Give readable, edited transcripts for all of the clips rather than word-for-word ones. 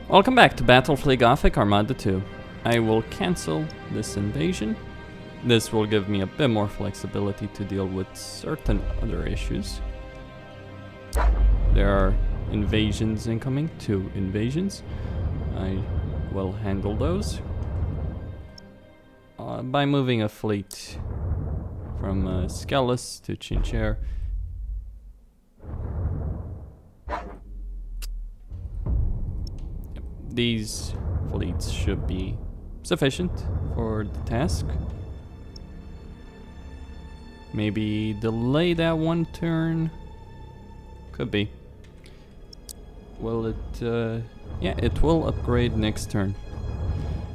Welcome back to Battlefleet Gothic Armada 2. I will cancel this invasion. This will give me a bit more flexibility to deal with certain other issues. There are invasions incoming, 2 invasions. I will handle those by moving a fleet from Skellis to Chinchar. These fleets should be sufficient for the task. Maybe delay that one turn. Could be. Will it? Yeah, it will upgrade next turn.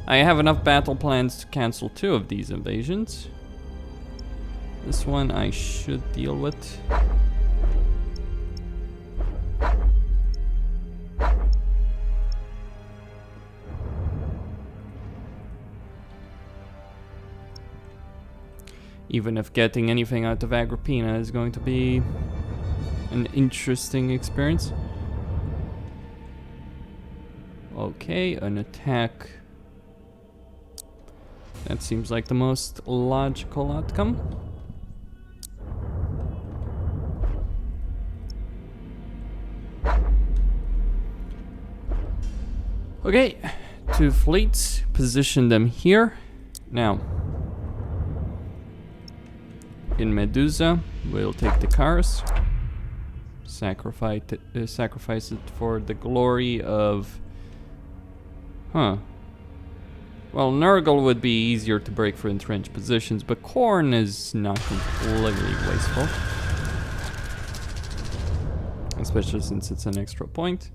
I have enough battle plans to cancel 2 of these invasions. This one I should deal with. Even if getting anything out of Agrippina is going to be an interesting experience. Okay, an attack. That seems like the most logical outcome. Okay, 2 fleets, position them here. Now, in Medusa, we'll take the cars, sacrifice it for the glory of... Well, Nurgle would be easier to break for entrenched positions, but Khorne is not completely wasteful. Especially since it's an extra point.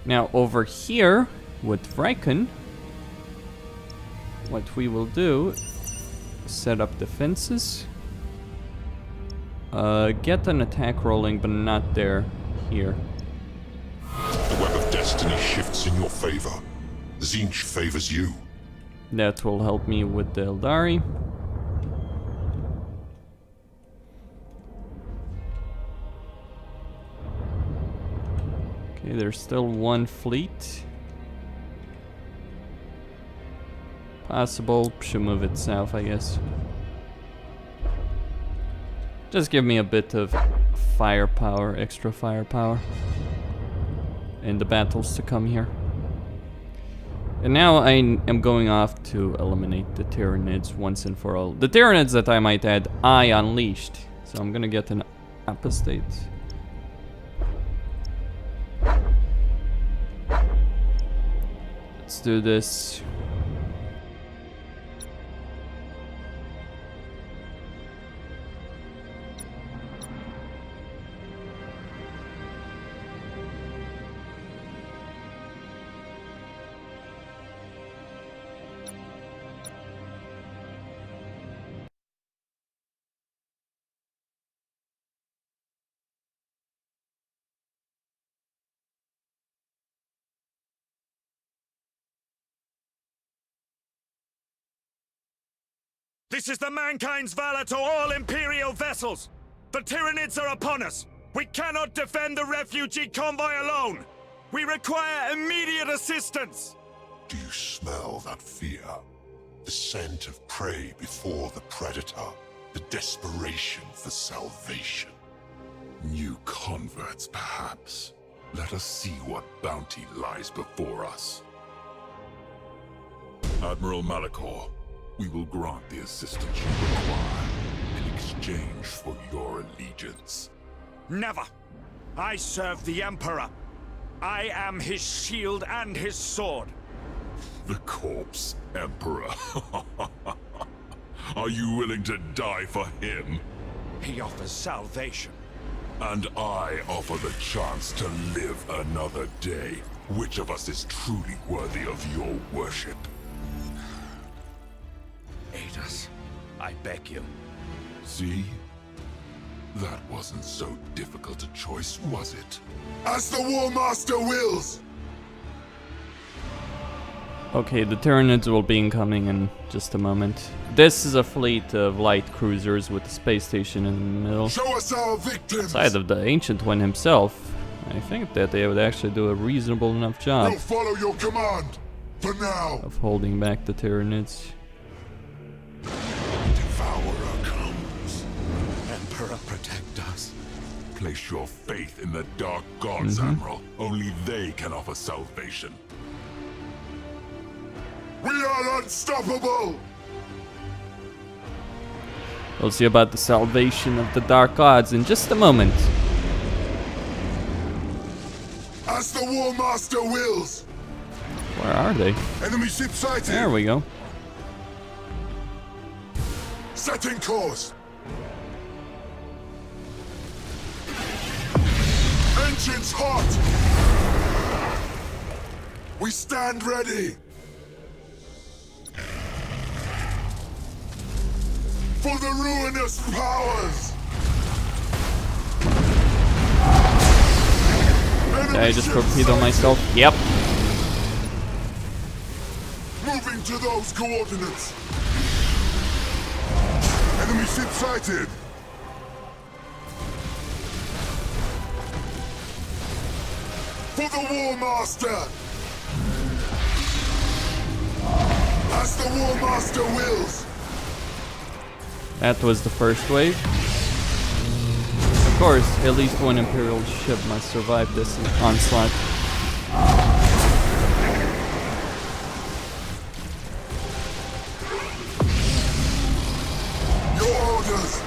Now over here, with Vrykon, what we will do, set up defenses, get an attack rolling, but not there, here. The web of destiny shifts in your favor. Tzeentch favors you. That will help me with the Eldari. Okay, there's still 1 fleet. Possible, should move it south, I guess. Just give me a bit of firepower, extra firepower in the battles to come here. And now I am going off to eliminate the Tyranids once and for all. The Tyranids, that I might add, I unleashed. So I'm gonna get an apostate. Let's do this. This is the Mankind's valor to all Imperial vessels! The Tyranids are upon us! We cannot defend the refugee convoy alone! We require immediate assistance! Do you smell that fear? The scent of prey before the predator. The desperation for salvation. New converts, perhaps. Let us see what bounty lies before us. Admiral Malachor, we will grant the assistance you require in exchange for your allegiance. Never! I serve the Emperor! I am his shield and his sword! The corpse Emperor. Are you willing to die for him? He offers salvation. And I offer the chance to live another day. Which of us is truly worthy of your worship? Aid us, I beg you. See? That wasn't so difficult a choice, was it? As the War Master wills! Okay, the Tyranids will be incoming in just a moment. This is a fleet of light cruisers with a space station in the middle. Show us our victims! Outside of the Ancient One himself, I think that they would actually do a reasonable enough job We'll follow your command, for now! of holding back the Tyranids. Devourer comes. Emperor, protect us. Place your faith in the Dark Gods, Admiral. Only they can offer salvation. We are unstoppable! We'll see about the salvation of the Dark Gods in just a moment. As the War Master wills! Where are they? Enemy ship sighted! There we go. Setting course! Engines hot! We stand ready! For the ruinous powers! Did I just torpedo myself? Yep. Moving to those coordinates! Enemy ship sighted! For the War Master! As the War Master wills! That was the first wave. Of course, at least one Imperial ship must survive this onslaught. Your orders!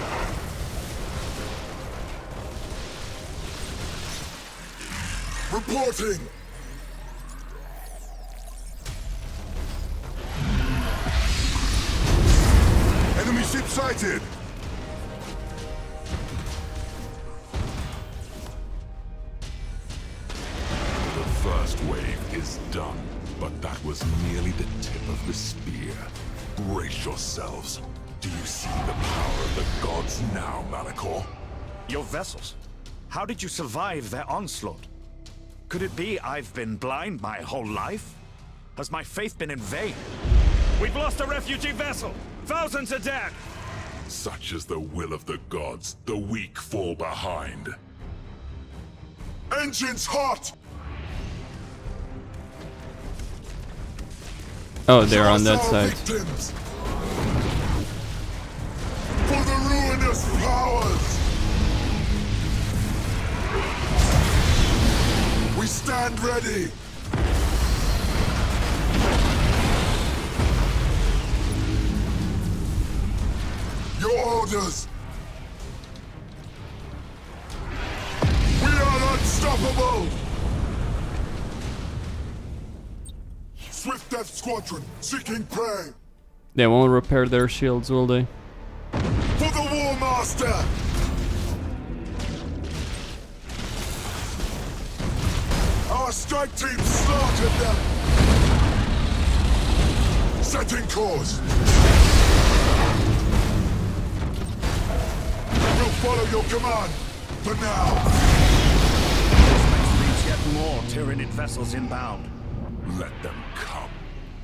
Reporting! Enemy ship sighted! The first wave is done, but that was merely the tip of the spear. Brace yourselves. Do you see the power of the gods now, Malachor? Your vessels. How did you survive their onslaught? Could it be I've been blind my whole life? Has my faith been in vain? We've lost a refugee vessel! Thousands are dead! Such is the will of the gods. The weak fall behind. Engines hot! Oh, they're on that side. Victims. For the ruinous powers! We stand ready! Your orders! We are unstoppable! Swift Death Squadron, seeking prey! They won't repair their shields, will they? For the War Master! Our strike team slaughtered them! Setting course! We'll follow your command, for now! This means yet more Tyranid vessels inbound. Let them come.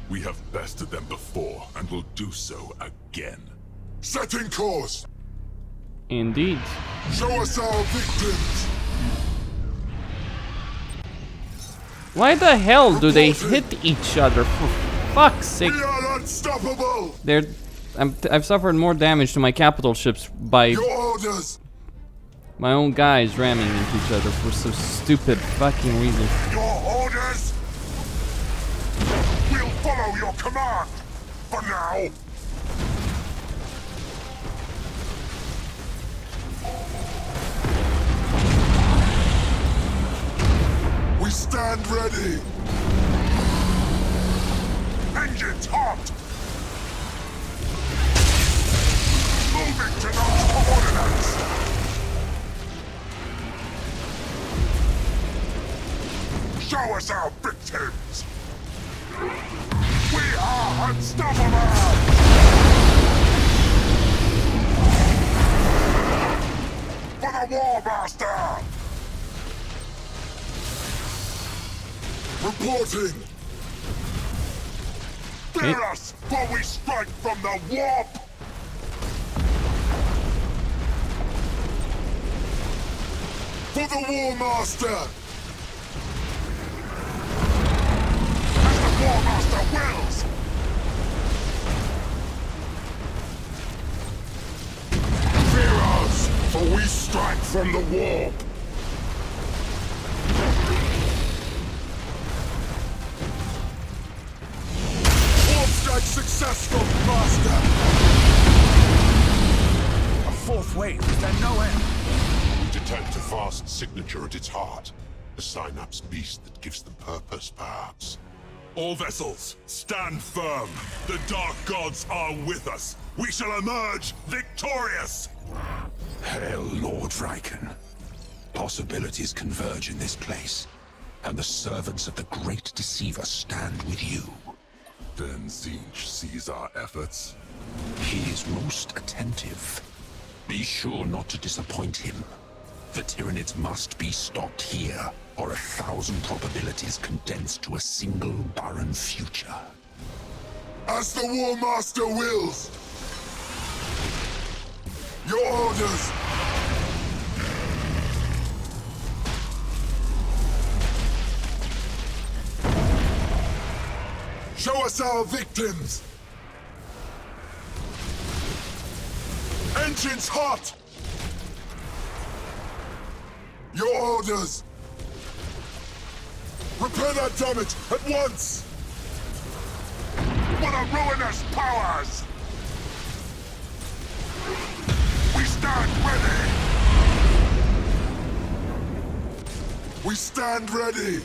We have bested them before, and will do so again. Setting course! Indeed. Show us our victims! Why the hell do they hit each other? For fuck's sake. We are unstoppable! I've suffered more damage to my capital ships by Your orders! my own guys ramming into each other for some stupid fucking reason. Your orders! We'll follow your command! For now! We stand ready! Engines hot! Moving to those coordinates! Show us our victims! We are unstoppable! For the War Master! Reporting! Fear us, for we strike from the warp! For the War Master! As the War Master wills! Fear us, for we strike from the warp! Warp strike successful, Master! A fourth wave, is there no end? Detect a vast signature at its heart. A synapse beast that gives them purpose, perhaps. All vessels, stand firm. The Dark Gods are with us. We shall emerge victorious! Hail, Lord Vrykon. Possibilities converge in this place, and the servants of the Great Deceiver stand with you. Then Tzeentch sees our efforts. He is most attentive. Be sure not to disappoint him. The Tyranids must be stopped here, or 1,000 probabilities condensed to a single barren future. As the War Master wills! Your orders! Show us our victims! Engines hot! Your orders! Repair that damage at once! For the ruinous powers! We stand ready! We stand ready!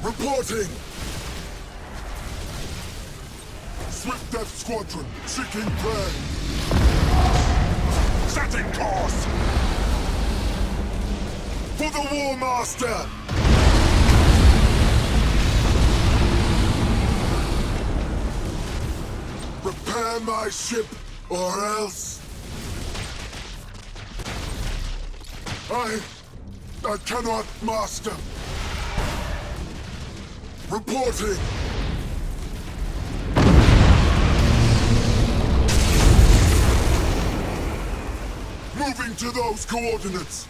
Reporting! Swift Death Squadron, seeking prey! Setting course! For the War Master! Repair my ship, or else... I cannot, Master. Reporting! Moving to those coordinates!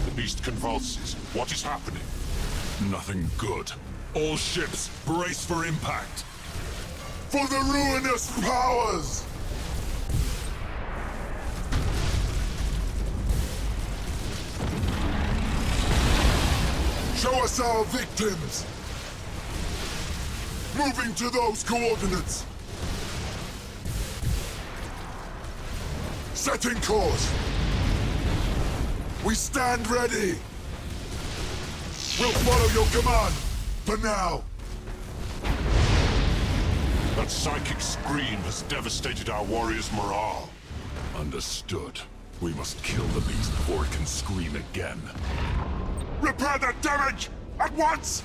The beast convulses. What is happening? Nothing good. All ships, brace for impact. For the ruinous powers! Show us our victims! Moving to those coordinates! Setting course! We stand ready! We'll follow your command! For now! That psychic scream has devastated our warriors' morale. Understood. We must kill the beast before it can scream again. Repair the damage! At once!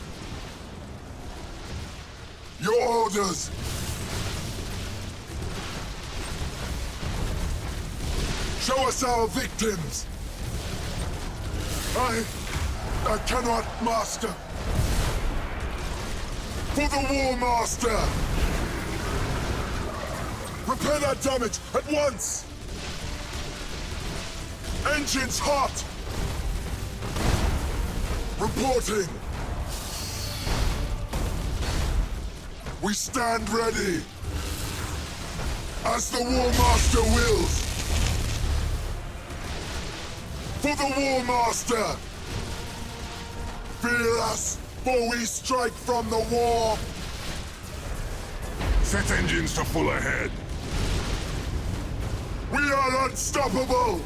Your orders! Show us our victims! I cannot, Master! For the War Master! Repair that damage at once! Engines hot! Reporting! We stand ready! As the War Master wills! For the War Master! Fear us, for we strike from the war! Set engines to full ahead. We are unstoppable!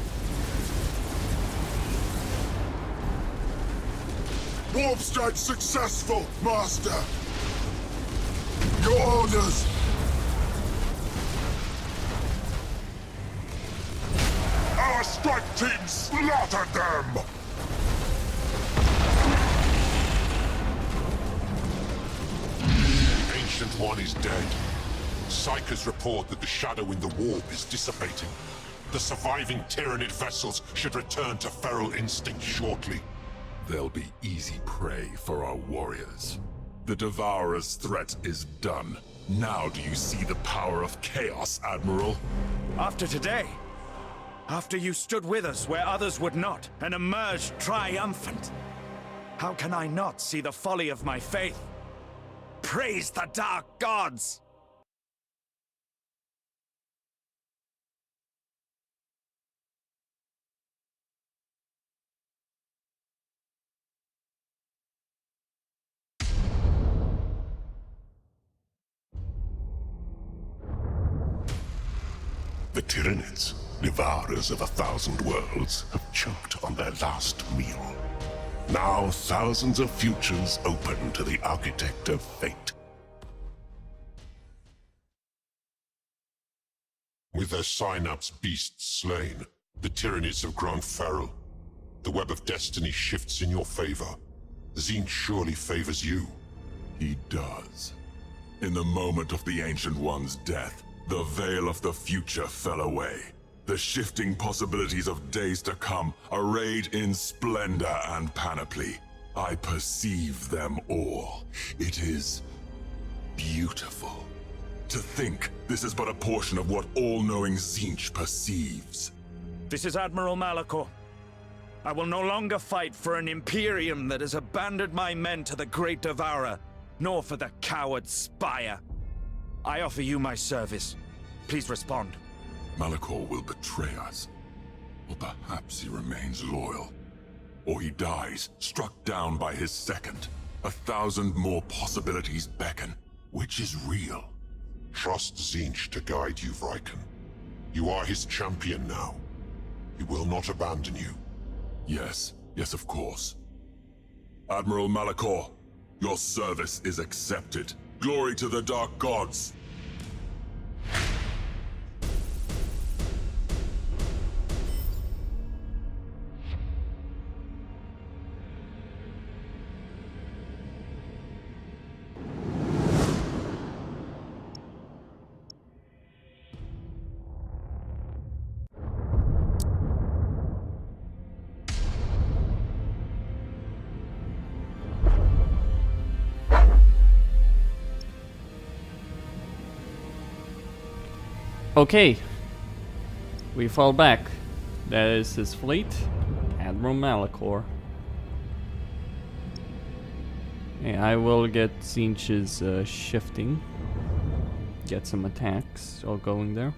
Warp strike successful, Master! Your orders! Our strike team slaughtered them! Ancient One is dead. Psychers report that the shadow in the warp is dissipating. The surviving Tyranid vessels should return to feral instinct shortly. They'll be easy prey for our warriors. The Devourer's threat is done. Now do you see the power of chaos, Admiral? After today, after you stood with us where others would not, and emerged triumphant, how can I not see the folly of my faith? Praise the dark gods! The Tyranids, devourers of 1,000 worlds, have choked on their last meal. Now thousands of futures open to the architect of fate. With their synapse beasts slain, the Tyranids have grown feral. The web of destiny shifts in your favor. Tzeentch surely favors you. He does. In the moment of the Ancient One's death, the veil of the future fell away. The shifting possibilities of days to come, arrayed in splendor and panoply. I perceive them all. It is beautiful. To think this is but a portion of what all-knowing Tzeentch perceives. This is Admiral Malachor. I will no longer fight for an Imperium that has abandoned my men to the Great Devourer, nor for the coward Spire. I offer you my service. Please respond. Malachor will betray us. Or perhaps he remains loyal. Or he dies, struck down by his second. 1,000 more possibilities beckon. Which is real? Trust Tzeentch to guide you, Vrykon. You are his champion now. He will not abandon you. Yes, yes, of course. Admiral Malachor, your service is accepted. Glory to the Dark Gods! Okay, we fall back. That is his fleet, Admiral Malachor. Yeah, I will get Tzeentch's shifting. Get some attacks all going there.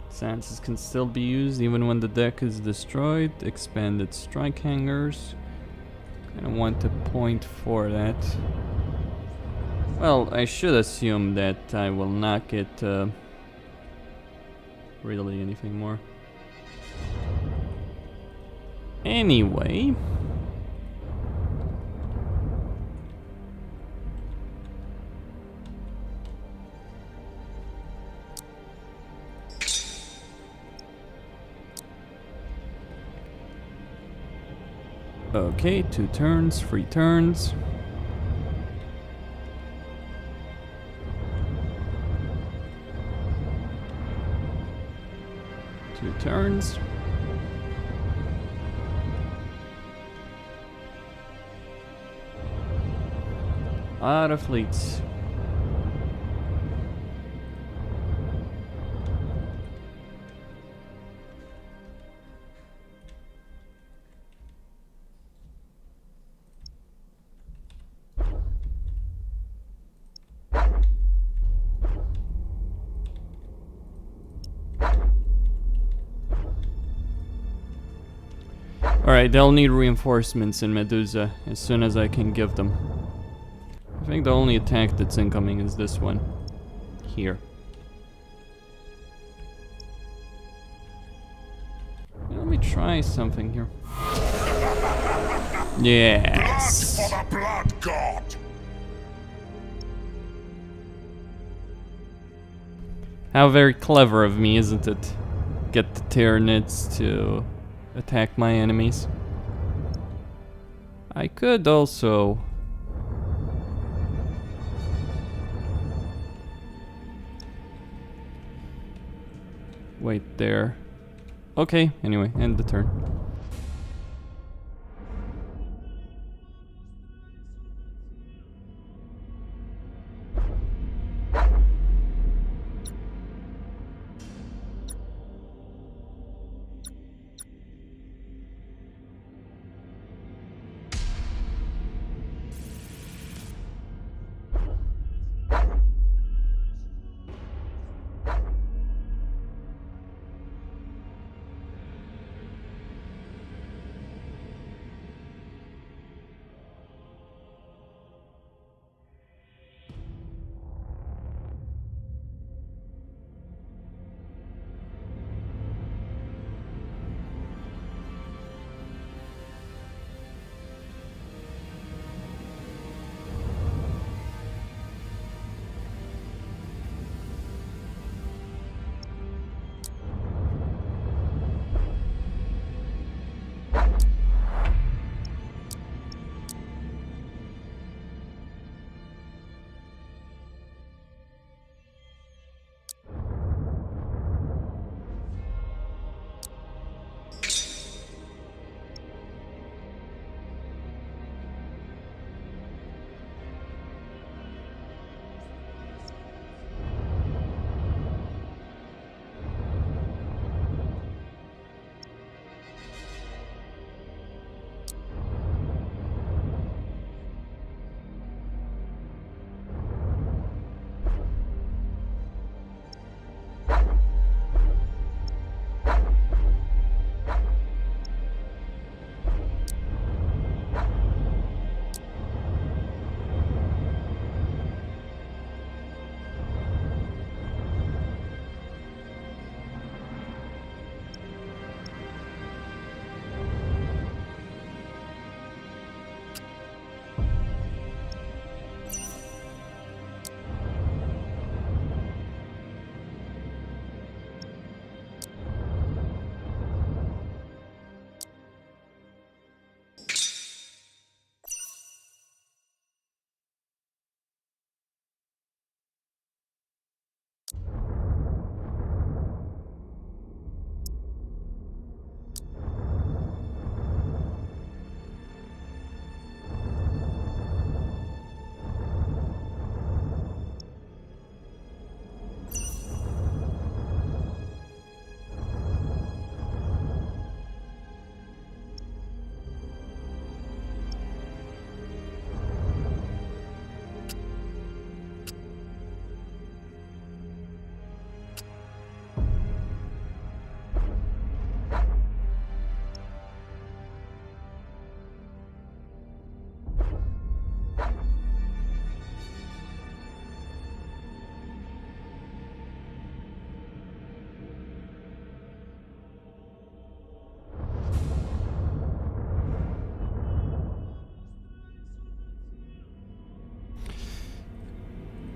Stances can still be used even when the deck is destroyed. Expanded strike hangers. I don't want to point for that. Well, I should assume that I will not get really anything more. Anyway. Okay, 2 turns, 3 turns. Two turns. Lot of fleets. Alright, they'll need reinforcements in Medusa as soon as I can give them. I think the only attack that's incoming is this one. Here. Let me try something here. Yes! Blood for the Blood God! How very clever of me, isn't it? Get the Tyranids to attack my enemies. I could also wait there. Okay, anyway, end the turn.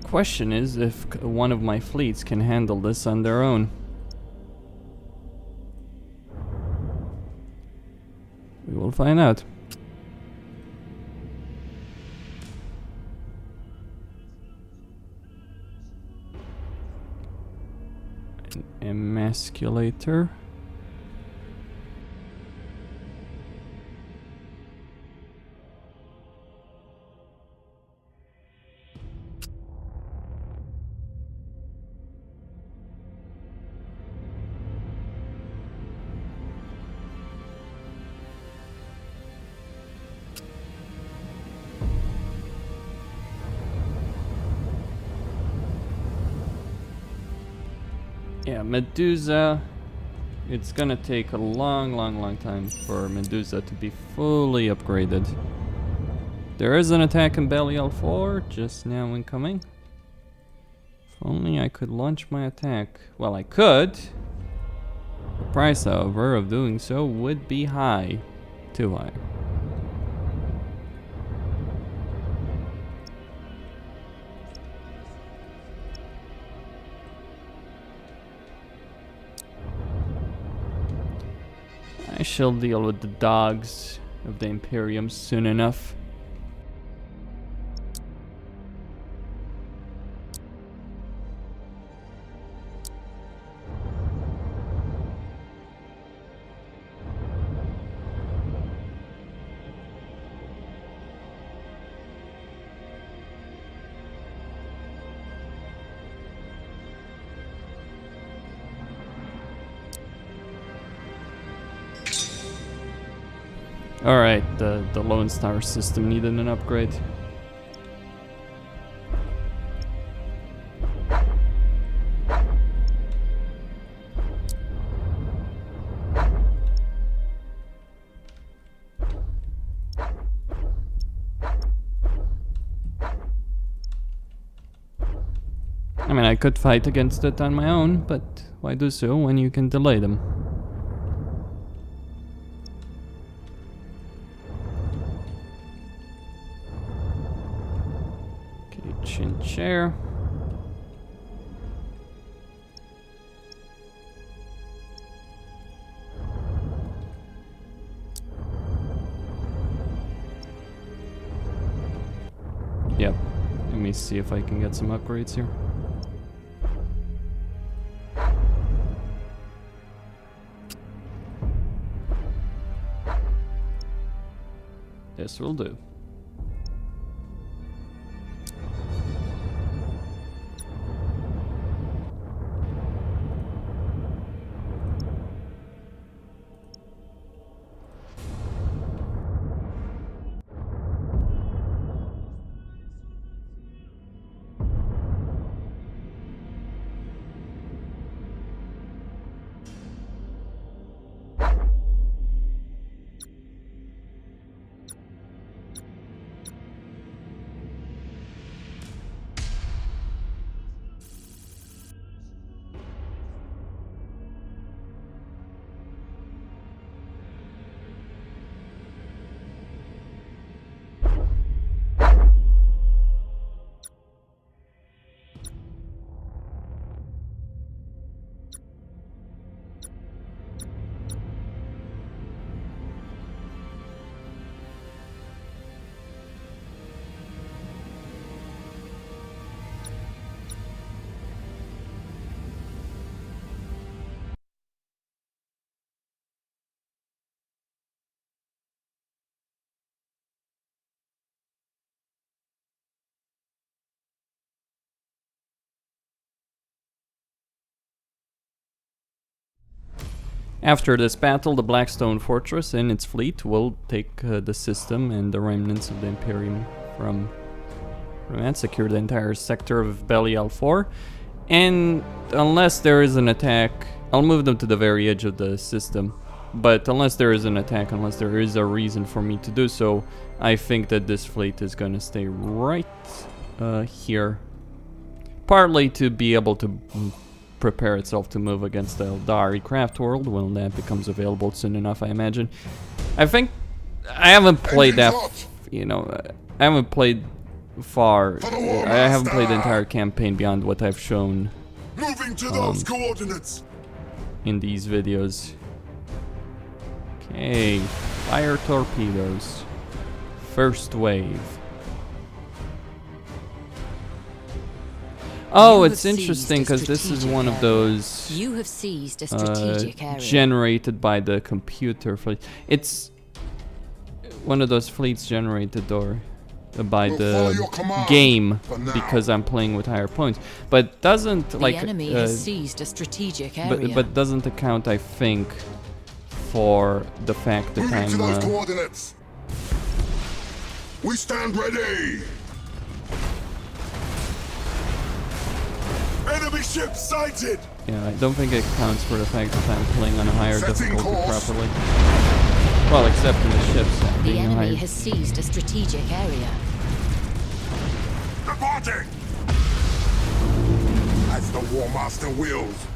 Question is if one of my fleets can handle this on their own. We will find out. An emasculator. Yeah, Medusa. It's gonna take a long time for Medusa to be fully upgraded. There is an attack in Belial 4 just now incoming. If only I could launch my attack. Well, I could. The price, however, of doing so would be high. Too high. I shall deal with the dogs of the Imperium soon enough. Alright, the Lone Star system needed an upgrade. I mean, I could fight against it on my own, but why do so when you can delay them? Okay, chin chair. Yep. Let me see if I can get some upgrades here. This will do. After this battle, the Blackstone Fortress and its fleet will take the system and the remnants of the Imperium from and secure the entire sector of Belial 4. And unless there is an attack, I'll move them to the very edge of the system. But unless there is an attack, unless there is a reason for me to do so, I think that this fleet is going to stay right here. Partly to be able to prepare itself to move against the Eldari craft world when that becomes available soon enough, I imagine. I think I haven't played that, you know, I haven't played far. I haven't played the entire campaign beyond what I've shown Moving to those coordinates in these videos. Okay, fire torpedoes. First wave. Oh, it's interesting because this is one of those you have seized a strategic area. Generated by the computer fleet. It's one of those fleets generated or by the game because I'm playing with higher points, but doesn't like the enemy has seized a strategic area. But doesn't account, I think, for the fact that moving to those I'm coordinates. We stand ready. Enemy ship sighted! Yeah, I don't think it counts for the fact that I'm playing on a higher Setting difficulty course. properly. Well, except in the ships The being enemy higher. has seized a strategic area. Departing! As the War Master wills.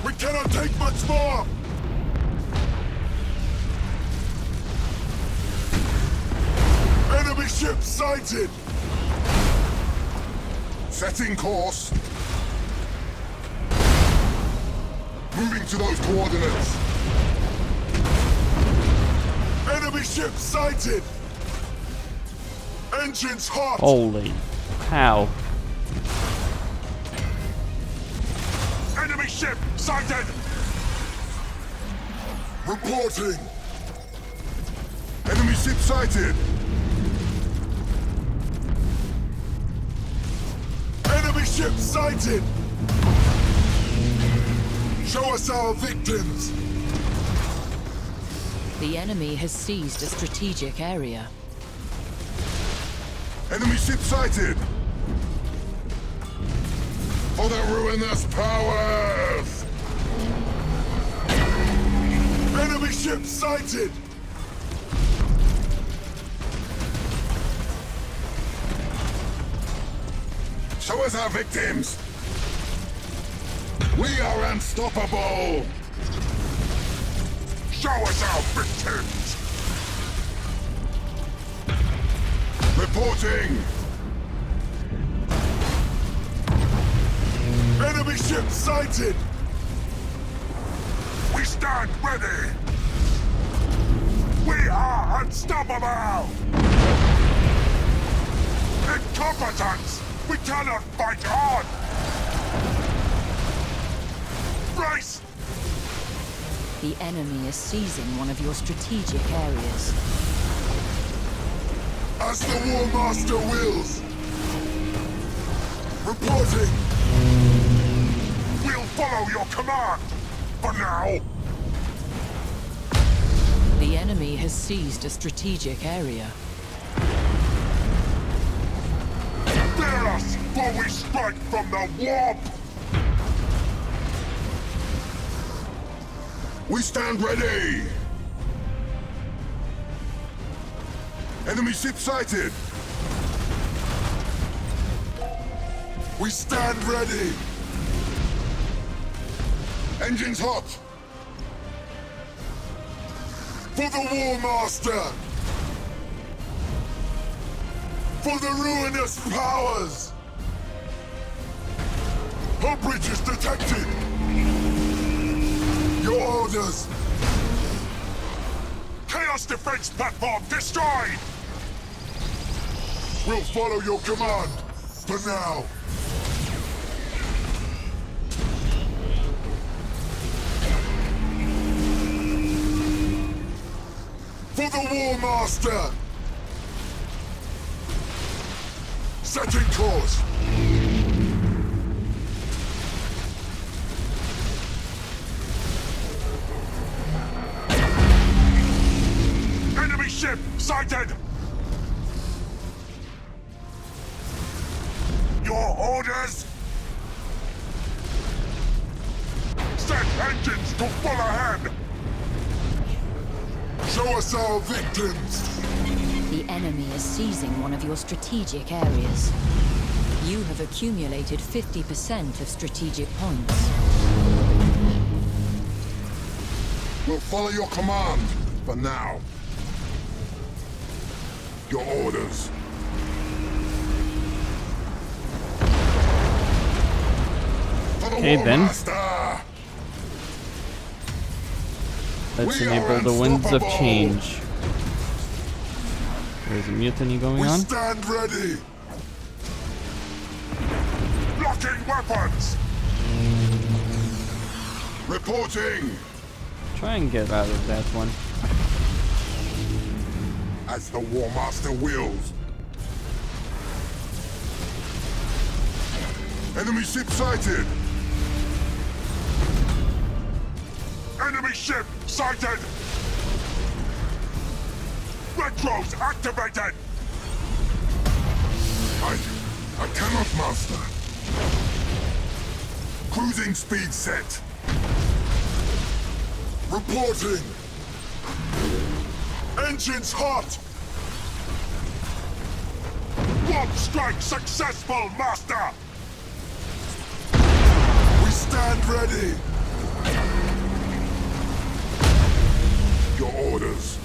We cannot take much more! Enemy ship sighted! Setting course. Moving to those coordinates. Enemy ship sighted! Engines hot! Holy cow. Enemy ship sighted! Reporting! Enemy ship sighted! Enemy ship sighted! Show us our victims! The enemy has seized a strategic area. Enemy ship sighted! For the ruinous powers! Enemy ship sighted! Show us our victims! We are unstoppable! Show us our victims! Reporting! Enemy ship sighted! We stand ready! We are unstoppable! Incompetence! We cannot fight on! Race! The enemy is seizing one of your strategic areas. As the War Master wills! Reporting! We'll follow your command! For now! The enemy has seized a strategic area. Fear us, for we strike from the warp! We stand ready! Enemy ship sighted! We stand ready! Engines hot! For the War Master! For the ruinous powers! Our breach is detected! Your orders! Chaos defense platform destroyed! We'll follow your command, for now. For the War Master! Setting course! Enemy ship sighted! Your orders? Set engines to full ahead! Show us our victims! The enemy is seizing one of your strategic areas. You have accumulated 50% of strategic points. We'll follow your command, for now. Your orders. Okay, then. Let's enable the winds of change. There's a mutiny going on. Stand ready. Blocking weapons. Reporting. Try and get out of that one. As the War Master wills. Enemy ship sighted. Enemy ship sighted! Retros activated! I cannot, Master. Cruising speed set. Reporting. Engines hot! Warp strike successful, Master! We stand ready! Your orders.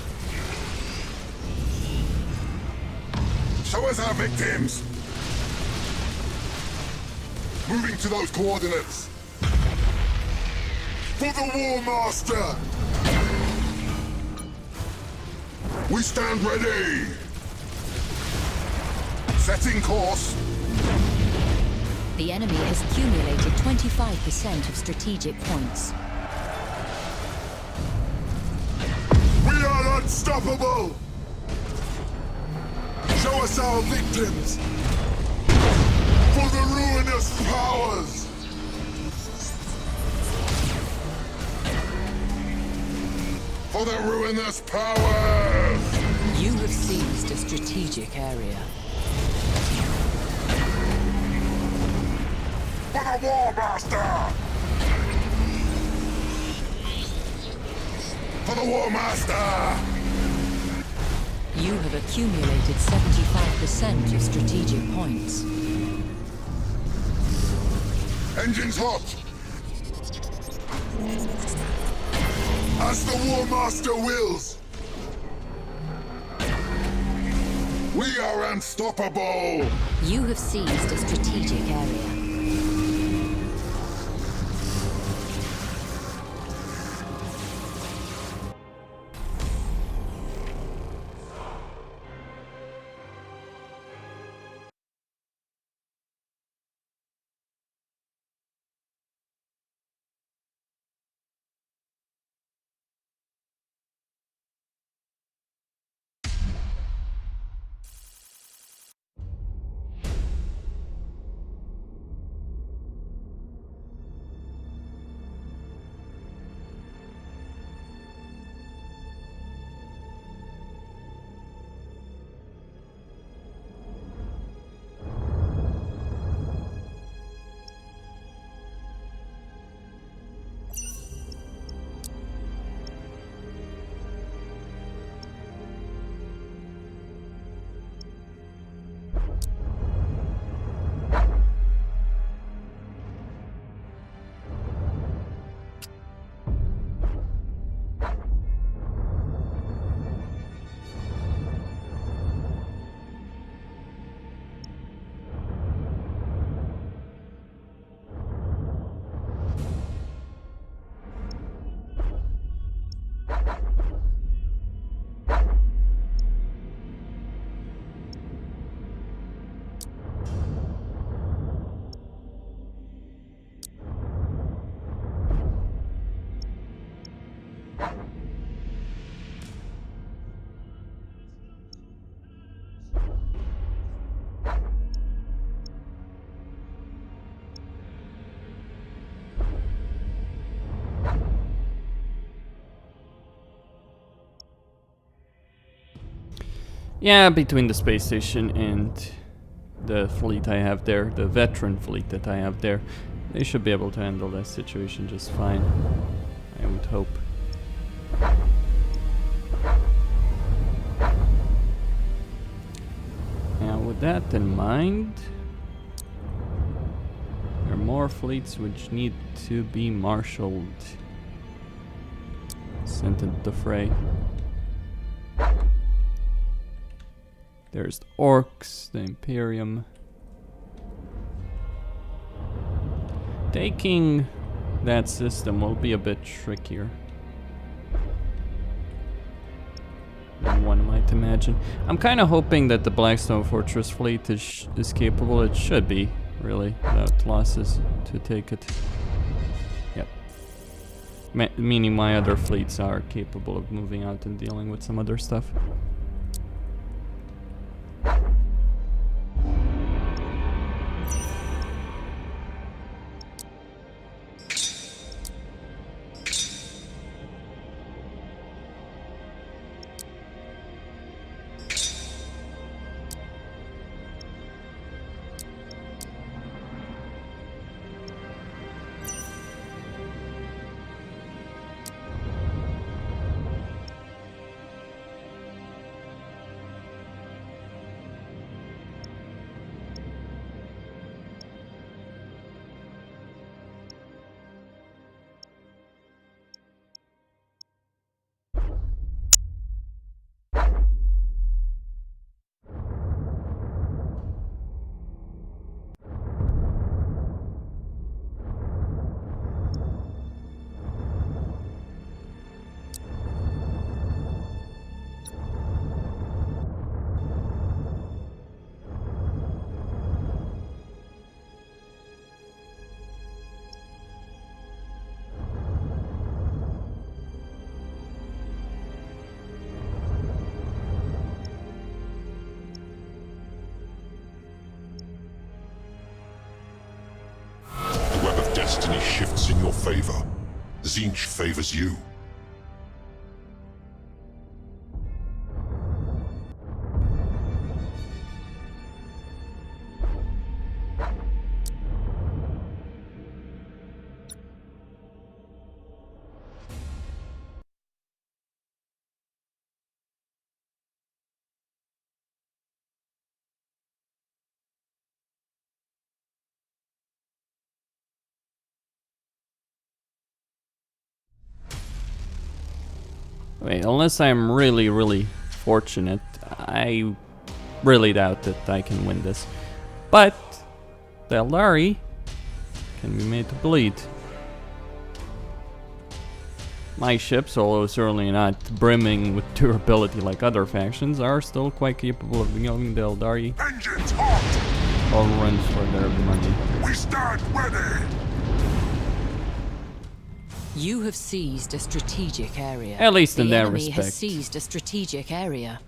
Show us our victims! Moving to those coordinates! For the War Master! We stand ready! Setting course! The enemy has accumulated 25% of strategic points. We are unstoppable! Show us our victims! For the ruinous powers! For the ruinous powers! You have seized a strategic area. For the War Master! For the War Master! You have accumulated 75% of strategic points. Engines hot! As the War Master wills! We are unstoppable! You have seized a strategic area. Yeah, between the space station and the fleet I have there, the veteran fleet that I have there, they should be able to handle that situation just fine, I would hope. Now with that in mind, there are more fleets which need to be marshaled, sent into the fray. There's the Orcs, the Imperium. Taking that system will be a bit trickier than one might imagine. I'm kind of hoping that the Blackstone Fortress fleet is capable. It should be, really, without losses to take it. Yep. Meaning my other fleets are capable of moving out and dealing with some other stuff. Destiny shifts in your favor. Tzeentch favors you. Wait, unless I'm really, really fortunate, I really doubt that I can win this. But the Eldari can be made to bleed. My ships, although certainly not brimming with durability like other factions, are still quite capable of giving the Eldari Engines hot! all runs for their money. We stand ready! You have seized a strategic area. At least in the that enemy has respect. seized a strategic area.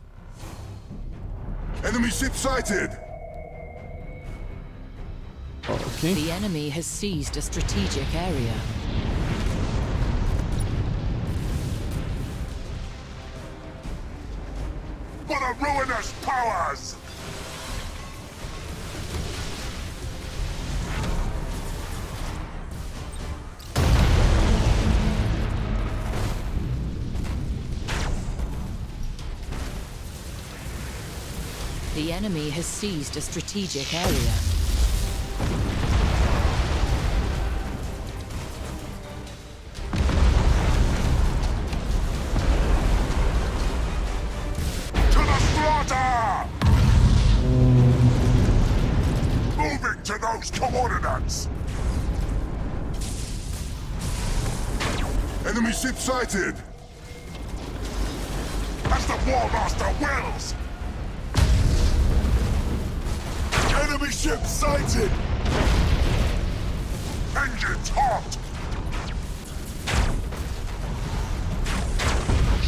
Enemy ship sighted! Okay. The enemy has seized a strategic area. For the ruinous powers! The enemy has seized a strategic area. To the slaughter! Moving to those coordinates! Enemy ship sighted! As the War Master wills! Enemy ship sighted! Engines hot!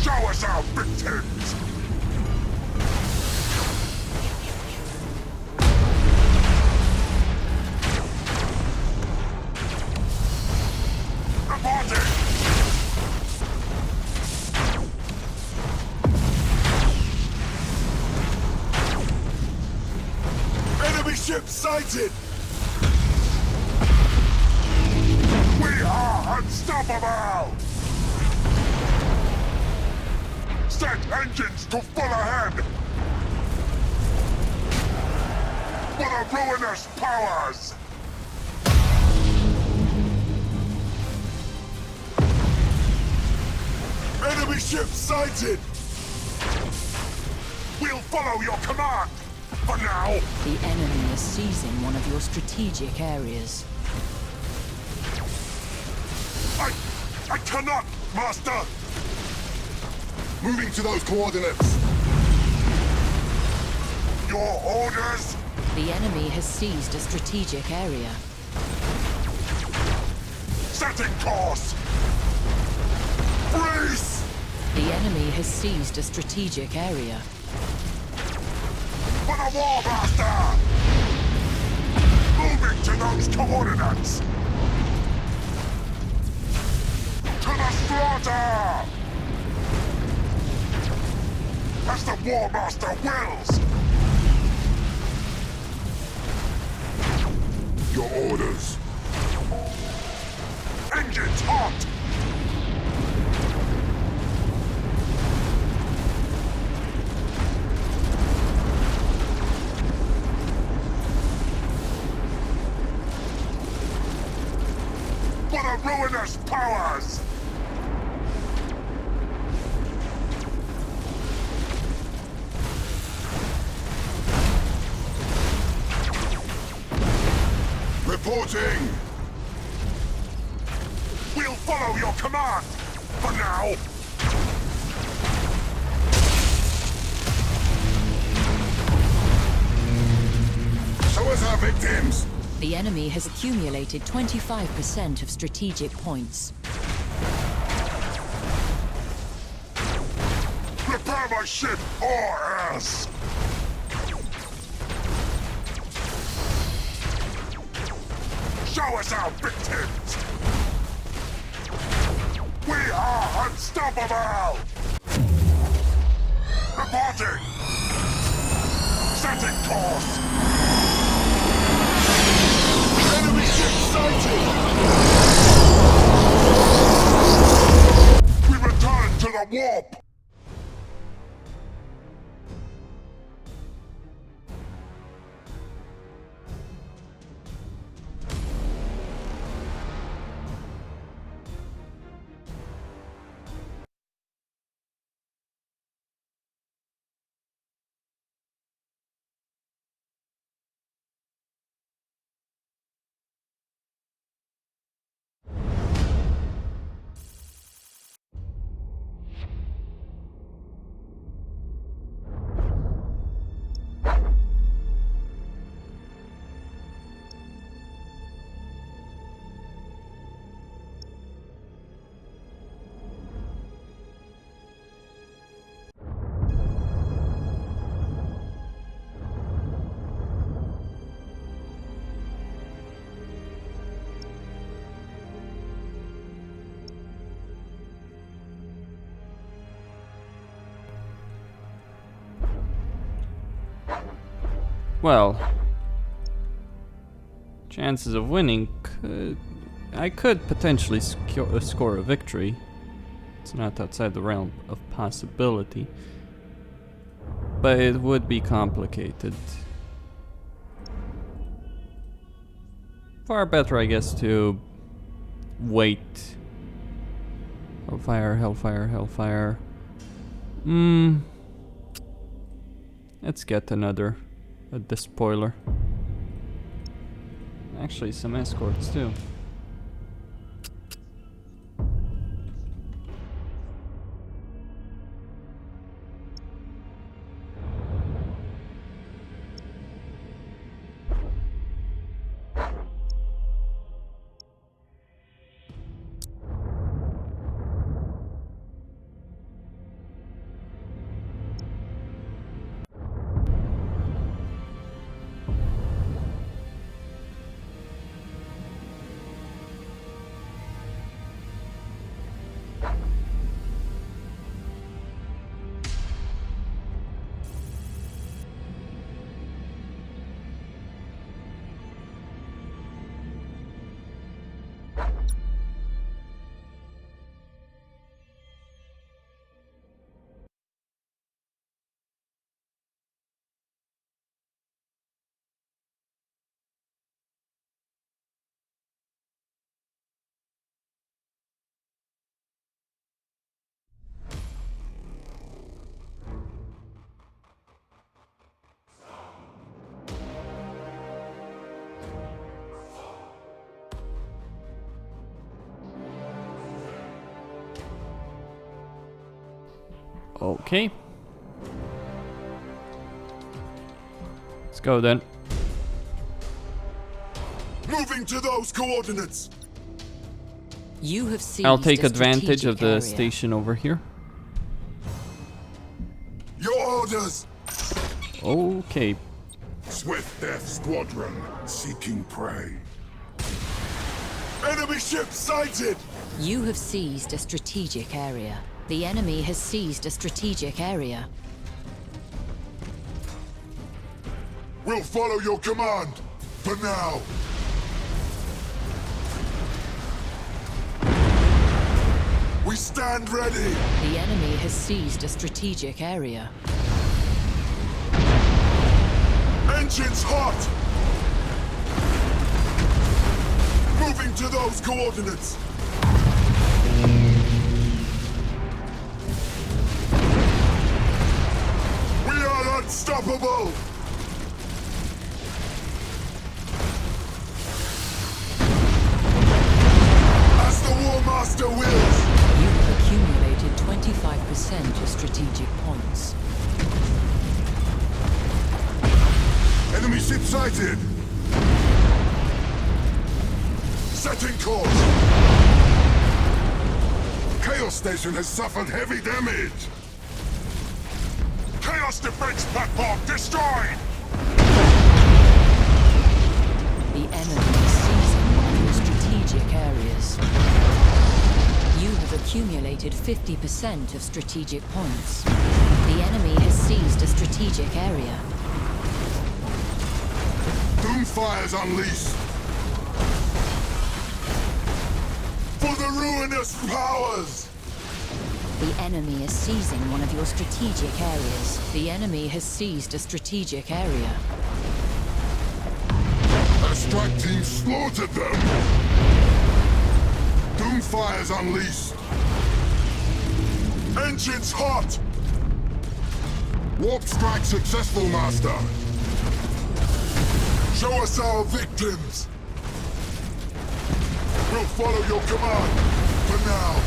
Show us our victims! Reporting! Enemy ship sighted! We are unstoppable! Set engines to full ahead! For the ruinous powers! Enemy ship sighted! We'll follow your command! For now! The enemy is seizing one of your strategic areas. I cannot, Master! Moving to those coordinates! Your orders? The enemy has seized a strategic area. Setting course! Freeze! The enemy has seized a strategic area. For the War Master! Moving to those coordinates! To the slaughter! As the War Master wills! Your orders! Engines hot! For the ruinous powers! Reporting! We'll follow your command! For now! Show us our victims! The enemy has accumulated 25% of strategic points. Prepare my ship, or else! Show us our victims! We are unstoppable! Reporting! Setting course! Enemy ship sighted! We return to the warp! Well, chances of winning I could potentially score a victory. It's not outside the realm of possibility, but it would be complicated. Far better, I guess, to wait. Hellfire, Hellfire, Hellfire. Let's get another despoiler. Actually, some escorts too. Okay. Let's go then. Moving to those coordinates. You have seized I'll take a advantage of strategic the area. station over here. Your orders. Okay. Swift Death Squadron seeking prey. Enemy ship sighted. You have seized a strategic area. The enemy has seized a strategic area. We'll follow your command. For now. We stand ready. The enemy has seized a strategic area. Engines hot. Moving to those coordinates. We are unstoppable. As the War Master wills. You have accumulated 25% of strategic points. Enemy ship sighted. Setting course. Chaos Station has suffered heavy damage. Chaos defense platform destroyed. The enemy is seizing one of your strategic areas. You have accumulated 50% of strategic points. The enemy has seized a strategic area. Doomfires unleashed. For the ruinous powers. The enemy is seizing one of your strategic areas. The enemy has seized a strategic area. A strike team slaughtered them. Doomfires unleashed. Engines hot. Warp strike successful, Master. Show us our victims. We'll follow your command. For now.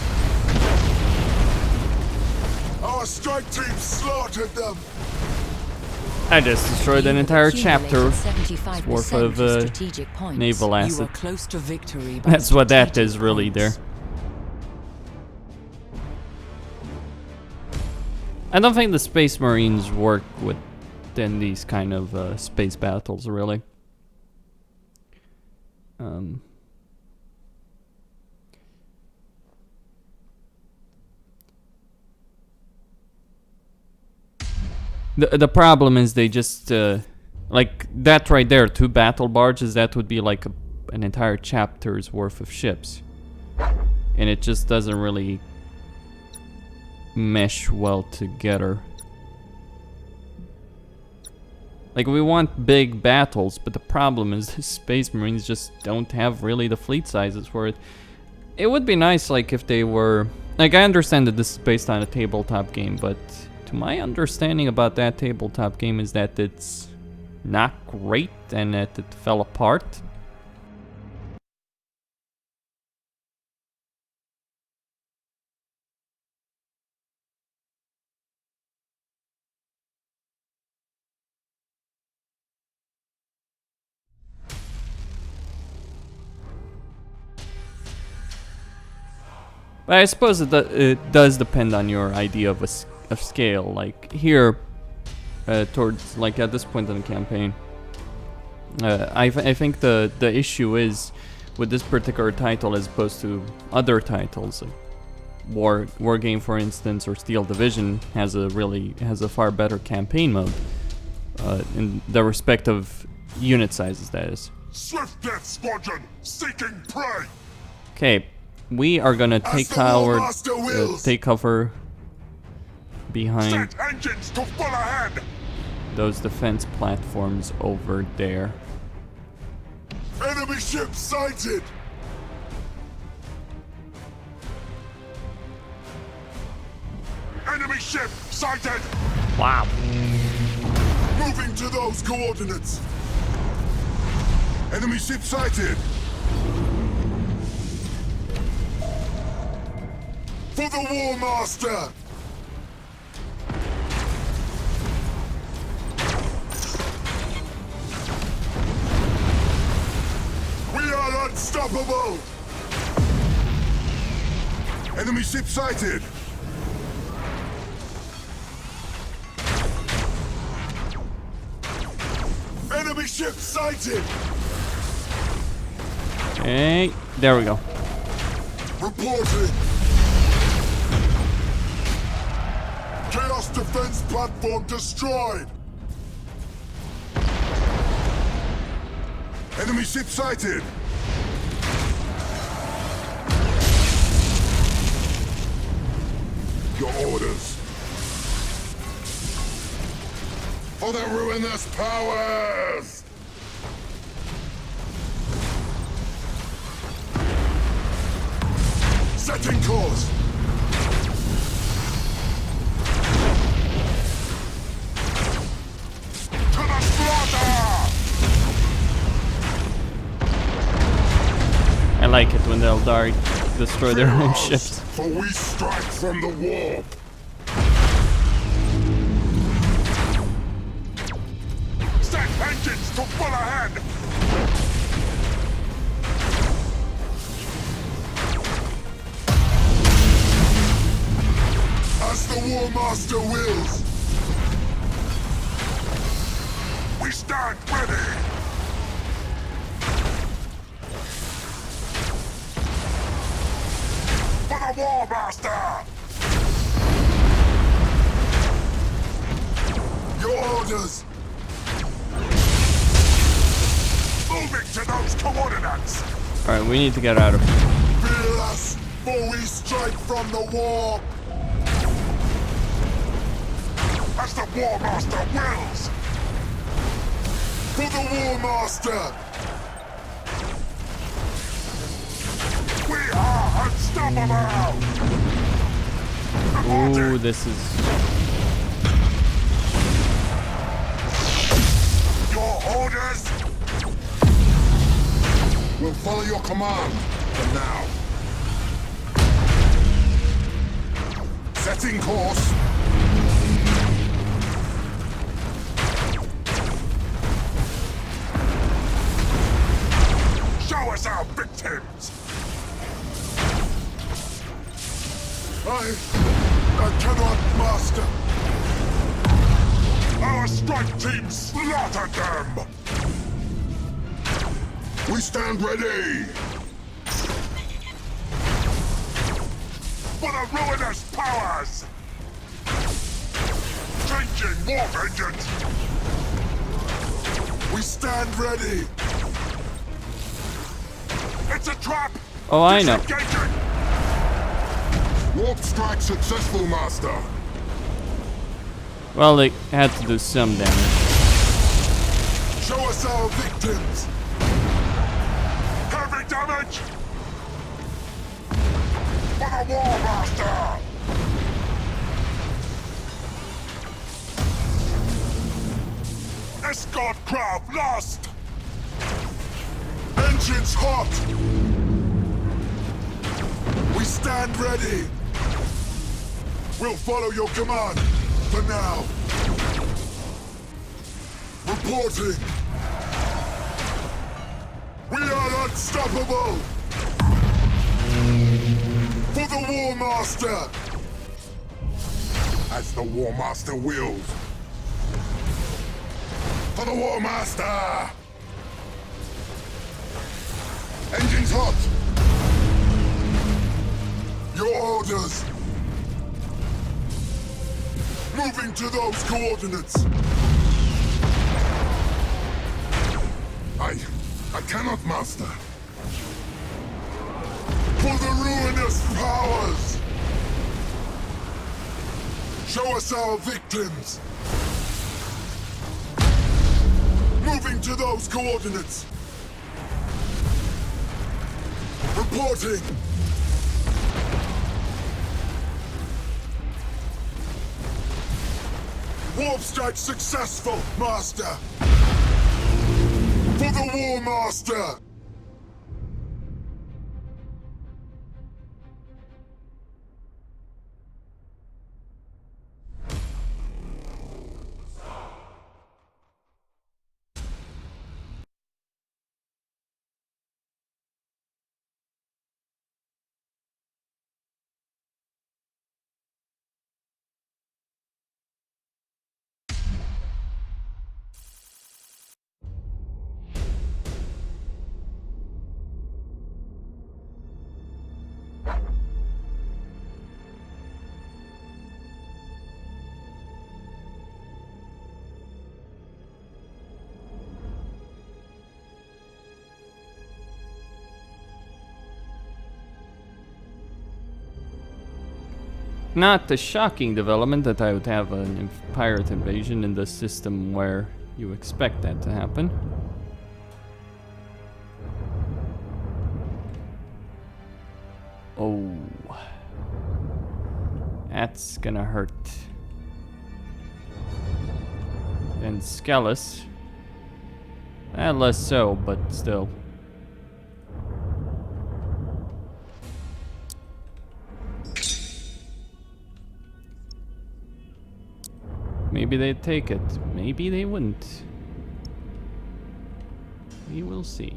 Our strike team slaughtered them. I just destroyed an You have entire chapter accumulated 75% worth of of strategic points. naval You are asset. close to victory by That's what that strategic is really there. points. I don't think the Space Marines work within these kind of space battles, really. The problem is they just Like, that right there, 2 battle barges, that would be like an entire chapter's worth of ships. And it just doesn't really mesh well together. Like, we want big battles, but the problem is the Space Marines just don't have really the fleet sizes for it. It would be nice, like, if they were... Like, I understand that this is based on a tabletop game, but to my understanding about that tabletop game is that it's not great and that it fell apart. But I suppose it does depend on your idea of scale. Like here, towards like at this point in the campaign, I think the issue is with this particular title as opposed to other titles, like War Game, for instance, or Steel Division has a far better campaign mode in the respective unit sizes. That is. Swift Death Squadron seeking prey. Okay. We are gonna take cover behind engines to full ahead. Those defense platforms over there. Enemy ship sighted. Enemy ship sighted. Wow. Moving to those coordinates. Enemy ship sighted. For the War Master! We are unstoppable! Enemy ship sighted! Enemy ship sighted! Hey, there we go. Reported! Chaos defense platform destroyed! Enemy ship sighted! Your orders! For the ruinous powers! Setting course! I like it when the Eldari destroy their own ships. For we strike from the warp. Set engines to full ahead. As the War Master wills. We stand ready. For the War Master! Your orders! Moving to those coordinates! Alright, we need to get out of here. Feel us, for we strike from the warp! As the War Master wills! For the War Master! We are unstoppable! Ooh, this is... Your orders? We'll follow your command for now. Setting course. Show us our victims! I cannot, Master. Our strike team slaughtered them. We stand ready. For the ruinous powers. Changing warp engines. We stand ready! It's a trap! Oh, I know. Disengaging! Warp strike successful, Master! Well, they had to do some damage. Show us our victims! Heavy damage! For the War Master! Escort craft lost! Engines hot! We stand ready! We'll follow your command, for now. Reporting! We are unstoppable! For the War Master! As the War Master wills. For the War Master! Engines hot! Your orders! Moving to those coordinates! I cannot, Master. For the ruinous powers! Show us our victims! Moving to those coordinates! Reporting! Warp strike successful, Master! For the War Master! Not the shocking development that I would have a pirate invasion in the system where you expect that to happen. Oh. That's gonna hurt. And Scalus. Less so, but still. Maybe they'd take it. Maybe they wouldn't. We will see.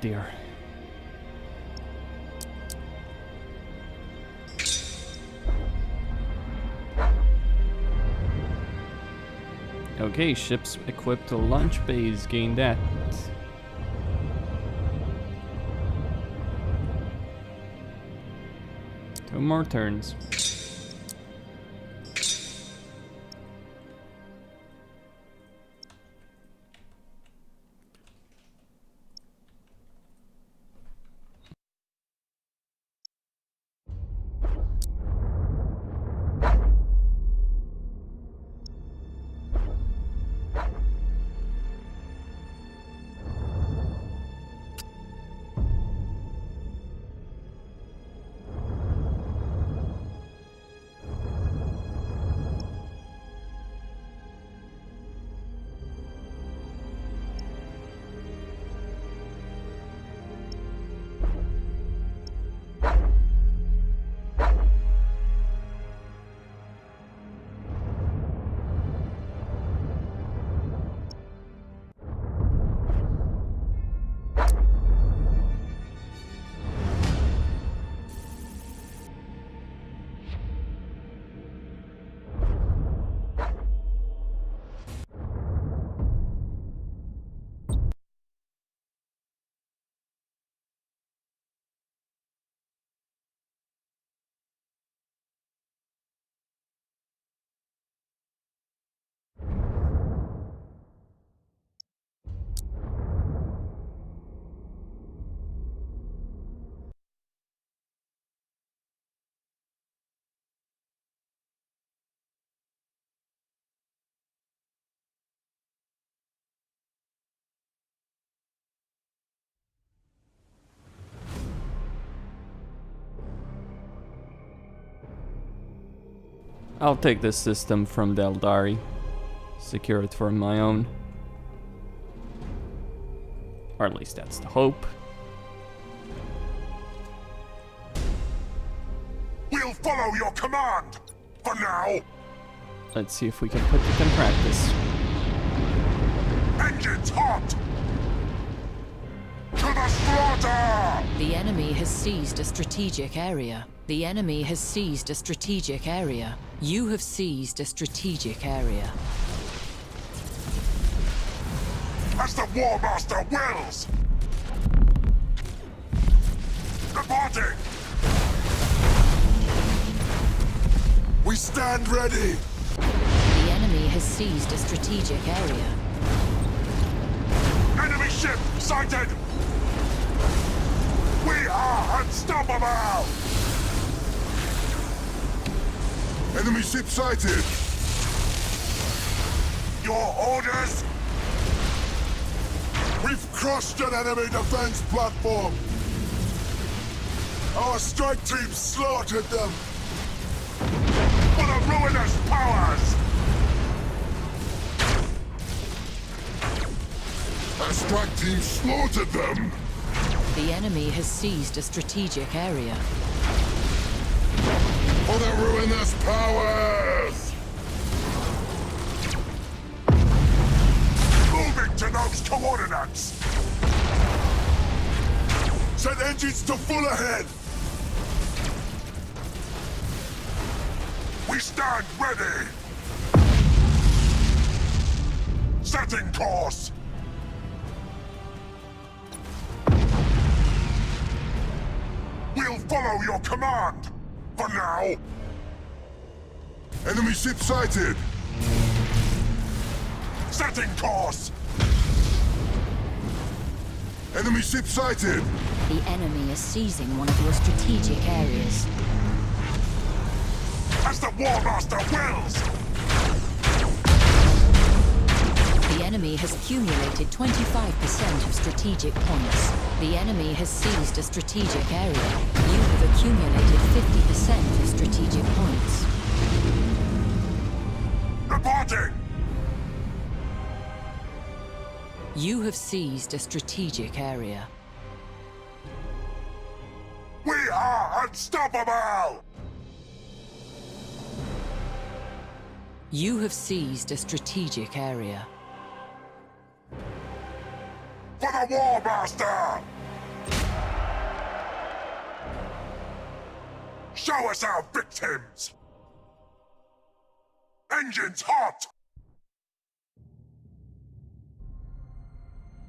Dear. Okay, ships equipped to launch bays, gain that. Two more turns. I'll take this system from Daldari. Secure it for my own. Or at least that's the hope. We'll follow your command! For now! Let's see if we can put it in practice. Engines hot! To the slaughter! The enemy has seized a strategic area. The enemy has seized a strategic area. You have seized a strategic area. As the War Master wills! Reporting! We stand ready! The enemy has seized a strategic area. Enemy ship sighted! We are unstoppable! Enemy ship sighted! Your orders? We've crushed an enemy defense platform! Our strike team slaughtered them! For the ruinous powers! Our strike team slaughtered them! The enemy has seized a strategic area. For the ruinous powers! Moving to those coordinates! Set engines to full ahead! We stand ready! Setting course! We'll follow your command! For now! Enemy ship sighted! Setting course! Enemy ship sighted! The enemy is seizing one of your strategic areas. As the War Master wills! The enemy has accumulated 25% of strategic points. The enemy has seized a strategic area. You have accumulated 50% of strategic points. Reporting! You have seized a strategic area. We are unstoppable! You have seized a strategic area. For the War Master! Show us our victims! Engines hot!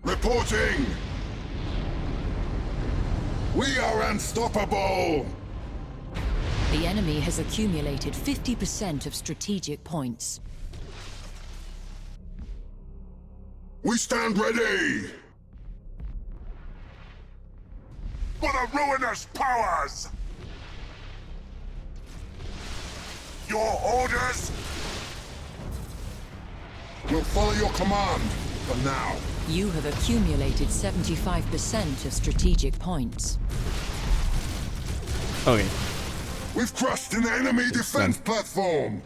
Reporting! We are unstoppable! The enemy has accumulated 50% of strategic points. We stand ready! For the ruinous powers! Your orders? We'll follow your command, for now. You have accumulated 75% of strategic points. Okay. We've crushed an enemy defense platform!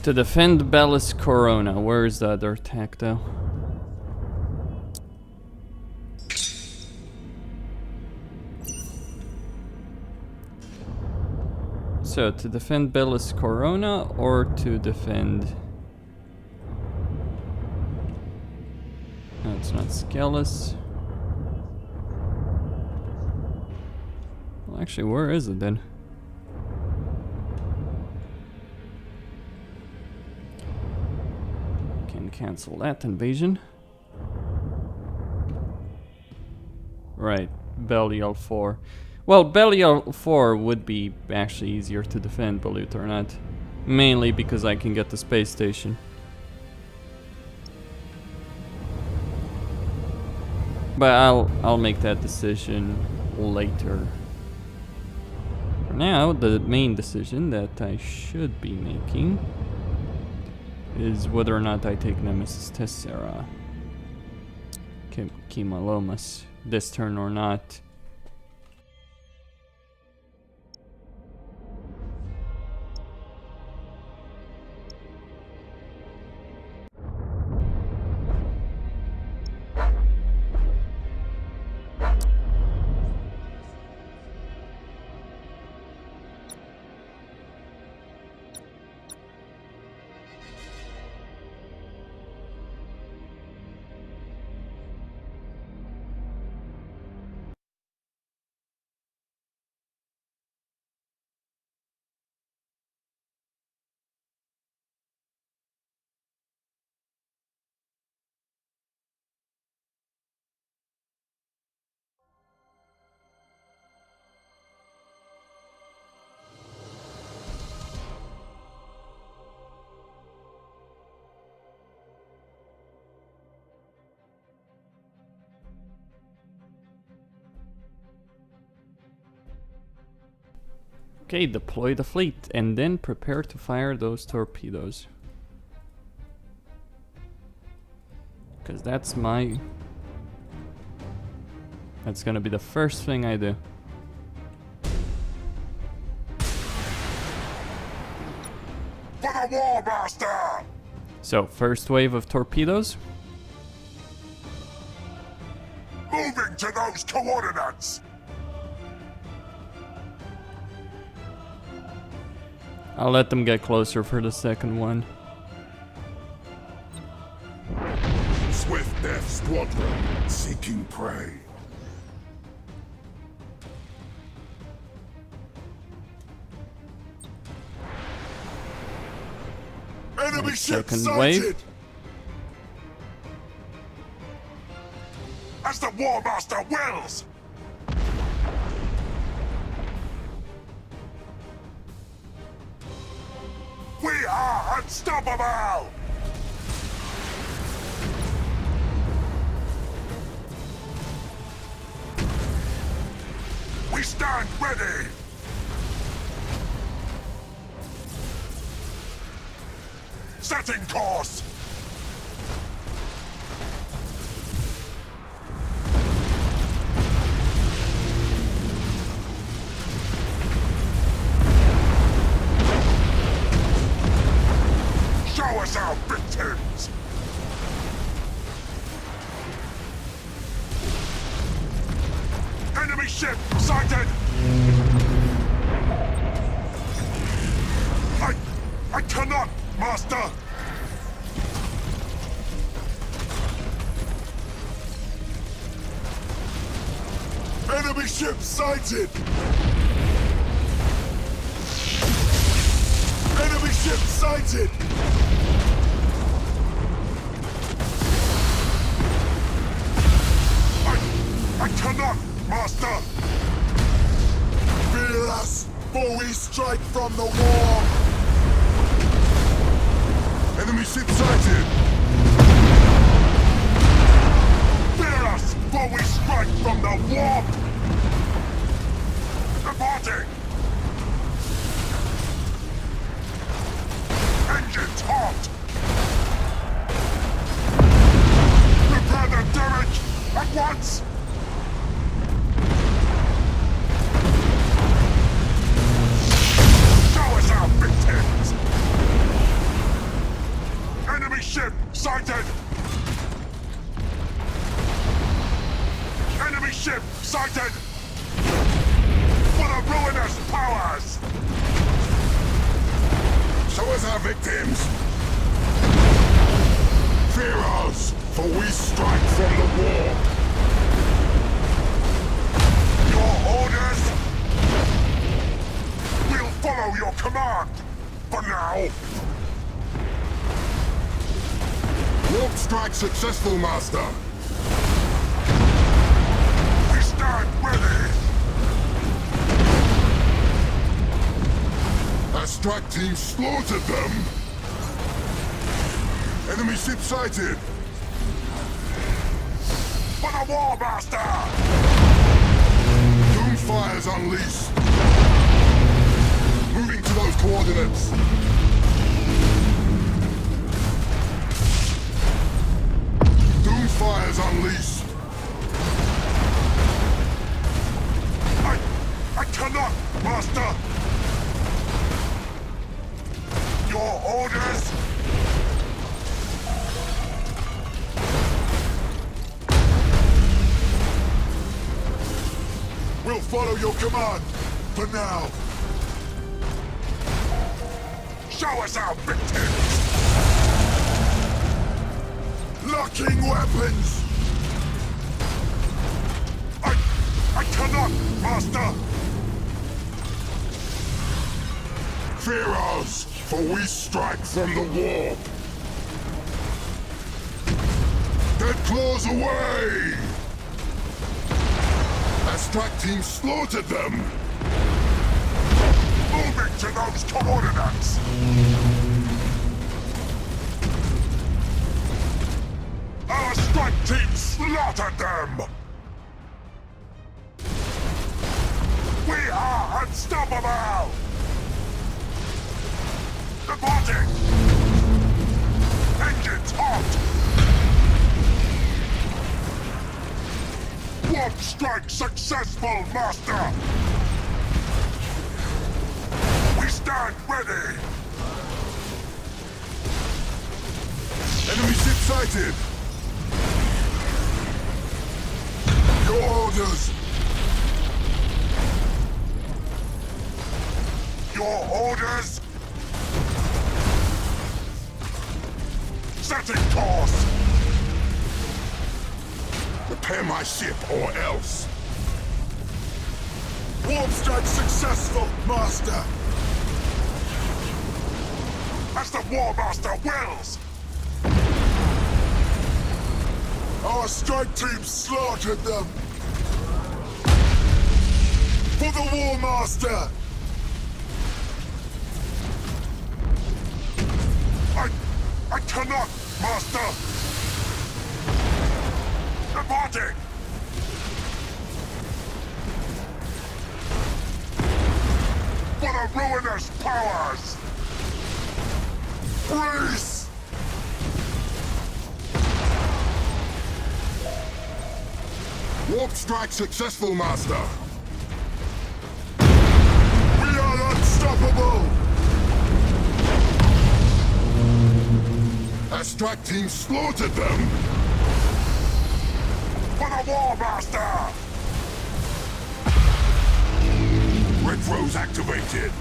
To defend Bellis Corona. Where is the other attack though? So to defend Bellis Corona or to defend... No, it's not Skellis. Well, actually, where is it then? Can cancel that invasion. Right, Belial 4. Well, Belial 4 would be actually easier to defend, believe it or not. Mainly because I can get the space station. But I'll make that decision later. For now, the main decision that I should be making is whether or not I take Nemesis Tessera. Kimalomas this turn or not. Okay, deploy the fleet and then prepare to fire those torpedoes. Because that's gonna be the first thing I do. For the War Master! So, first wave of torpedoes. Moving to those coordinates! I'll let them get closer for the second one. Swift Death Squadron, seeking prey. Enemy ship Second sighted! wave. As the War Master wills! We are unstoppable! We stand ready! Setting course! Show us our victims! Enemy ship sighted! I cannot, Master! Enemy ship sighted! Enemy ship sighted! I cannot, Master! Fear us, for we strike from the war! Enemy ship sighted! Fear us, for we strike from the warp! Departing! Engines hot! Repair the damage at once! Show us our victims! Enemy ship sighted! Enemy ship sighted! For the ruinous powers! Show us our victims! Fear us, for we strike from the war! Your orders? We'll follow your command! For now! Warp strike successful, Master! We stand ready! Our strike team slaughtered them! Enemy ship sighted! For the War Master! Doomfire's unleashed! Moving to those coordinates! Doomfire's unleashed! I cannot, Master! Your orders? We'll follow your command, for now. Show us our victims! Locking weapons! I cannot, Master! Fear us, for we strike from the warp! Dead claws away! Our strike team slaughtered them! Moving to those coordinates! Our strike team slaughtered them! We are unstoppable! Departing! Engines hot! Warp strike successful, Master! We stand ready! Enemy ship sighted! Your orders! Your orders? Setting course! Repair my ship or else! Warp strike successful, Master! As the War Master wills! Our strike team slaughtered them! For the War Master! I cannot, Master! Departing! For the ruinous powers! Freeze! Warp strike successful, Master! We are unstoppable! Our strike team slaughtered them! For the War Master! Retros activated!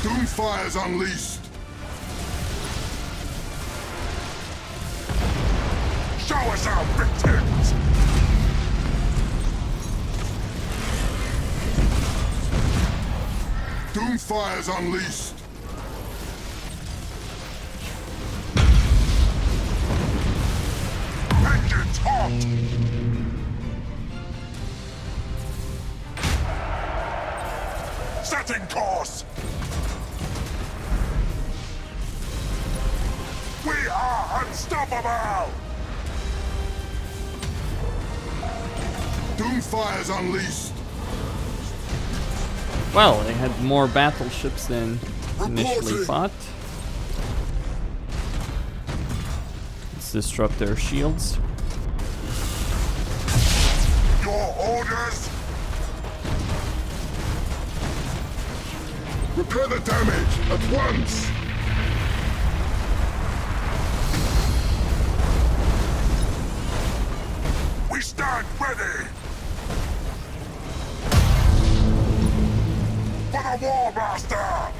Doomfire's unleashed! Show us our victims! Doomfire's unleashed! Engines hot! Setting course! We are unstoppable! Doomfire's unleashed! Well, they had more battleships than initially thought. Let's disrupt their shields. Your orders! Repair the damage at once! We stand ready! For the War Master!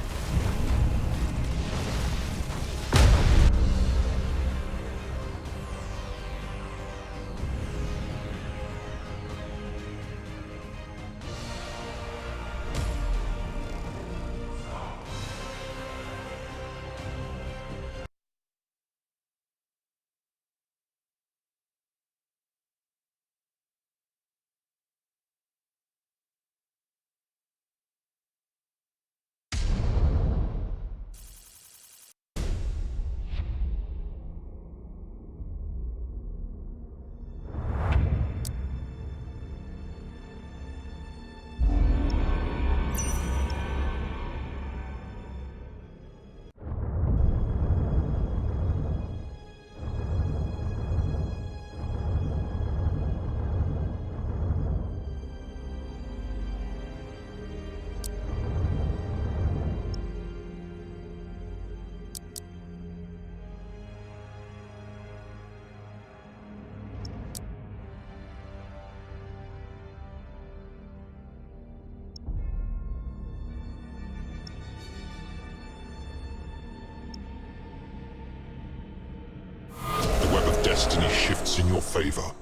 Destiny shifts in your favor.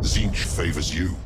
Tzeentch favors you.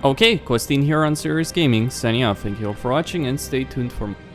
Okay, Costin here on Serious Gaming, signing off. Thank you all for watching and stay tuned for more.